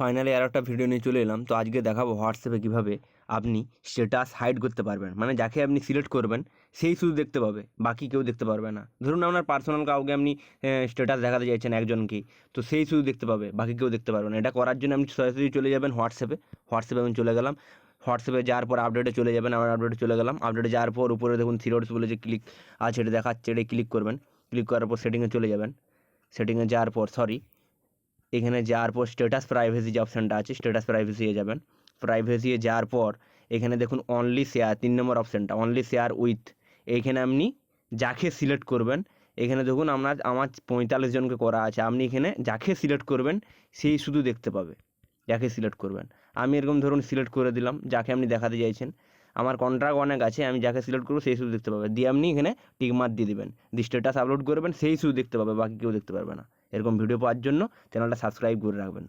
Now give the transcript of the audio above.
Finally আর একটা video নিয়ে চলে এলাম। তো আজকে দেখাবো হোয়াটসঅ্যাপে কীভাবে আপনি স্ট্যাটাস হাইড করতে পারবেন। মানে যাকে আপনি সিলেক্ট করবেন সেই শুধু দেখতে পাবে, বাকি কেউ দেখতে পারবে না। ধরুন আপনার পার্সোনাল কাউকে আপনি স্ট্যাটাস দেখাতে চাইছেন একজনকেই, তো সেই শুধু দেখতে পাবে, বাকি কেউ দেখতে পারবে না। এটা করার জন্য আপনি সরাসরি চলে যাবেন হোয়াটসঅ্যাপে আমি চলে গেলাম। হোয়াটসঅ্যাপে যাওয়ার পর আপডেটে চলে যাবেন। আমার আপডেটে চলে গেলাম। আপডেটে যাওয়ার পর উপরে দেখুন থ্রি ডটস বলে যে ক্লিক আছে, এটা দেখাচ্ছে, এটা ক্লিক করবেন। ক্লিক করার পর সেটিংয়ে চলে যাবেন। সেটিংয়ে যাওয়ার পর এখানে যাওয়ার পর স্ট্যাটাস প্রাইভেসি যে অপশানটা আছে, স্ট্যাটাস প্রাইভেসিয়ে যাবেন। প্রাইভেসিয়ে যাওয়ার পর এখানে দেখুন অনলি শেয়ার, 3 নম্বর অপশানটা অনলি শেয়ার উইথ। এইখানে আপনি যাকে সিলেক্ট করবেন, এখানে দেখুন আমার 45 জনকে করা আছে। আপনি এখানে যাকে সিলেক্ট করবেন সেই শুধু দেখতে পাবে, যাকে সিলেক্ট করবেন। আমি এরকম ধরুন সিলেক্ট করে দিলাম যাকে আপনি দেখাতে চাইছেন। আমার কন্ট্রাক্ট অনেক আছে, আমি যাকে সিলেক্ট করবো সেই শুধু দেখতে পাবে। দিয়ে আপনি এখানে টিকমার্ক দিয়ে দেবেন, দিয়ে স্ট্যাটাস আপলোড করবেন, সেই শুধু দেখতে পাবে, বাকি কেউ দেখতে পারবে না। এরকম ভিডিও পাওয়ার জন্য চ্যানেলটা সাবস্ক্রাইব করে রাখবেন।